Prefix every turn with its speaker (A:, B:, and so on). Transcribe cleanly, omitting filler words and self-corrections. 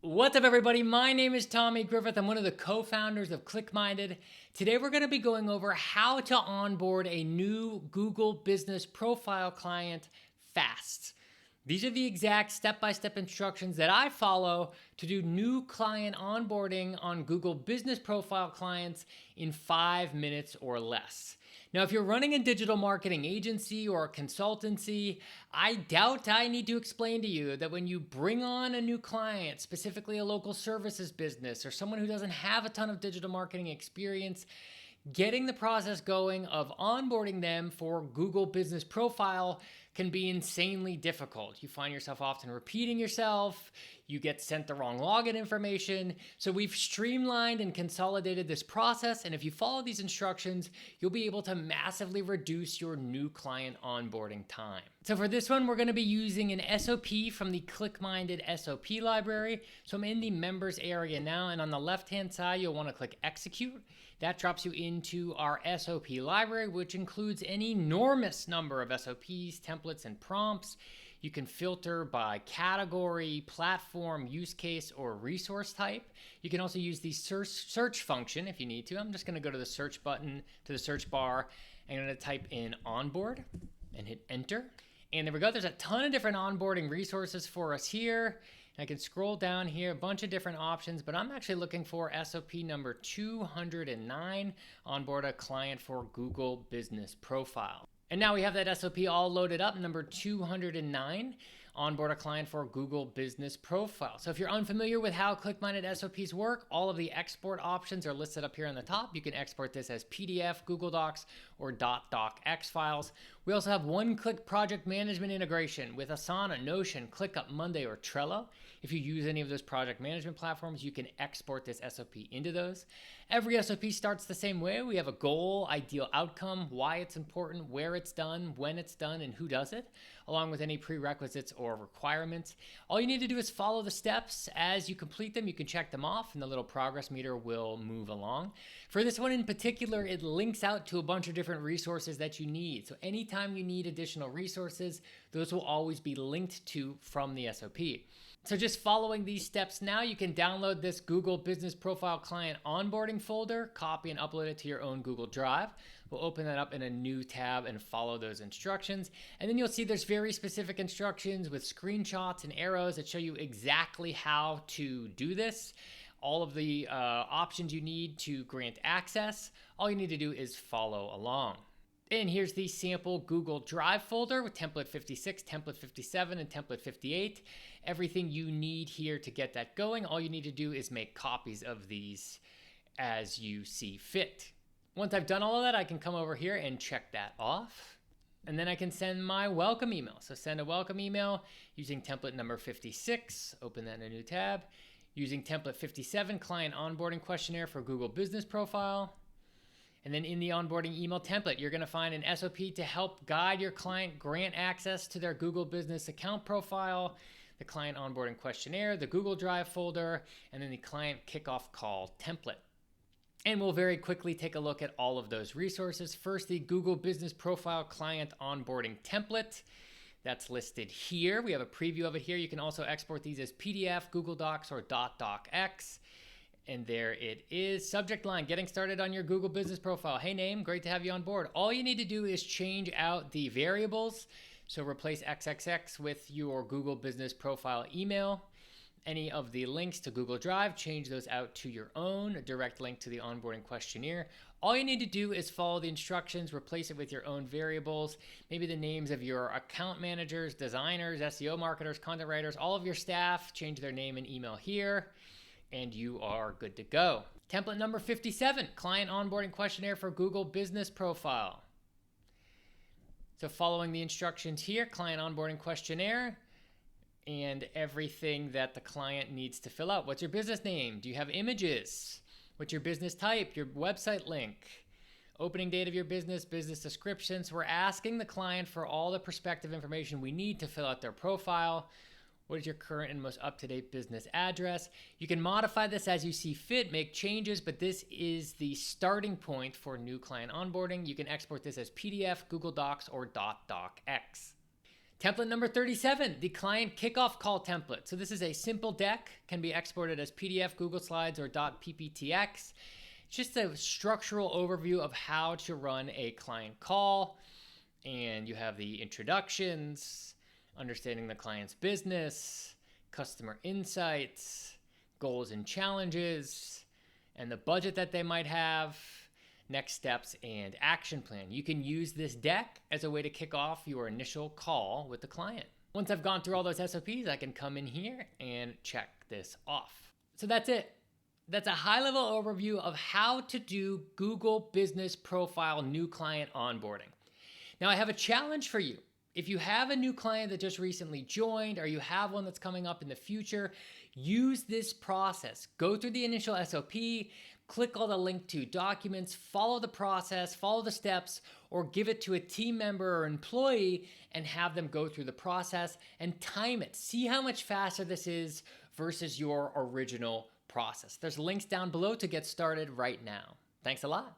A: What's up, everybody? My name is Tommy Griffith. I'm one of the co-founders of ClickMinded. Today, we're going to be going over how to onboard a new Google Business Profile client fast. These are the exact step-by-step instructions that I follow to do new client onboarding on Google Business Profile clients in 5 minutes or less. Now, if you're running a digital marketing agency or a consultancy, I doubt I need to explain to you that when you bring on a new client, specifically a local services business or someone who doesn't have a ton of digital marketing experience, getting the process going of onboarding them for Google Business Profile can be insanely difficult. You find yourself often repeating yourself, you get sent the wrong login information. So we've streamlined and consolidated this process, and if you follow these instructions, you'll be able to massively reduce your new client onboarding time. So for this one, we're going to be using an SOP from the ClickMinded SOP library. So I'm in the members area now, and on the left-hand side, you'll want to click execute. That drops you into our SOP library, which includes an enormous number of SOPs, templates, and prompts. You can filter by category, platform, use case, or resource type. You can also use the search function if you need to. I'm just going to go to the search button, to the search bar. I'm going to type in onboard and hit enter. And there we go. There's a ton of different onboarding resources for us here. I can scroll down here, a bunch of different options, but I'm actually looking for SOP number 209, onboard a client for Google Business Profile. And now we have that SOP all loaded up, number 209, onboard a client for Google Business Profile. So if you're unfamiliar with how ClickMinded SOPs work, all of the export options are listed up here on the top. You can export this as PDF, Google Docs, or .docx files. We also have one-click project management integration with Asana, Notion, ClickUp, Monday, or Trello. If you use any of those project management platforms, you can export this SOP into those. Every SOP starts the same way. We have a goal, ideal outcome, why it's important, where it's done, when it's done, and who does it, along with any prerequisites or requirements. All you need to do is follow the steps. As you complete them, you can check them off, and the little progress meter will move along. For this one in particular, it links out to a bunch of different resources that you need. So anytime you need additional resources, those will always be linked to from the SOP. So just following these steps now, you can download this Google Business Profile Client onboarding folder, copy and upload it to your own Google Drive. We'll open that up in a new tab and follow those instructions. And then you'll see there's very specific instructions with screenshots and arrows that show you exactly how to do this. All of the options you need to grant access. All you need to do is follow along. And here's the sample Google Drive folder with template 56, template 57, and template 58. Everything you need here to get that going. All you need to do is make copies of these as you see fit. Once I've done all of that, I can come over here and check that off. And then I can send my welcome email. So send a welcome email using template number 56. Open that in a new tab. Using template 57, client onboarding questionnaire for Google Business Profile. And then in the onboarding email template, you're going to find an SOP to help guide your client grant access to their Google Business account profile, the client onboarding questionnaire, the Google Drive folder, and then the client kickoff call template. And we'll very quickly take a look at all of those resources. First, the Google Business Profile client onboarding template. That's listed here. We have a preview of it here. You can also export these as PDF, Google Docs, or .docx. And there it is. Subject line, getting started on your Google Business Profile. Hey name, great to have you on board. All you need to do is change out the variables. So replace XXX with your Google Business Profile email. Any of the links to Google Drive, change those out to your own, a direct link to the onboarding questionnaire. All you need to do is follow the instructions, replace it with your own variables, maybe the names of your account managers, designers, SEO marketers, content writers, all of your staff, change their name and email here. And you are good to go. Template number 57, client onboarding questionnaire for Google Business Profile. So following the instructions here, client onboarding questionnaire and everything that the client needs to fill out. What's your business name? Do you have images? What's your business type? Your website link? Opening date of your business, business description. So we're asking the client for all the prospective information we need to fill out their profile. What is your current and most up-to-date business address? You can modify this as you see fit, make changes, but this is the starting point for new client onboarding. You can export this as PDF, Google Docs, or .docx. Template number 37, the client kickoff call template. So this is a simple deck, can be exported as PDF, Google Slides, or .pptx. It's just a structural overview of how to run a client call. And you have the introductions, understanding the client's business, customer insights, goals and challenges, and the budget that they might have, next steps, and action plan. You can use this deck as a way to kick off your initial call with the client. Once I've gone through all those SOPs, I can come in here and check this off. So that's it. That's a high-level overview of how to do Google Business Profile new client onboarding. Now, I have a challenge for you. If you have a new client that just recently joined, or you have one that's coming up in the future, use this process. Go through the initial SOP, click all the link to documents, follow the process, follow the steps, or give it to a team member or employee and have them go through the process and time it. See how much faster this is versus your original process. There's links down below to get started right now. Thanks a lot.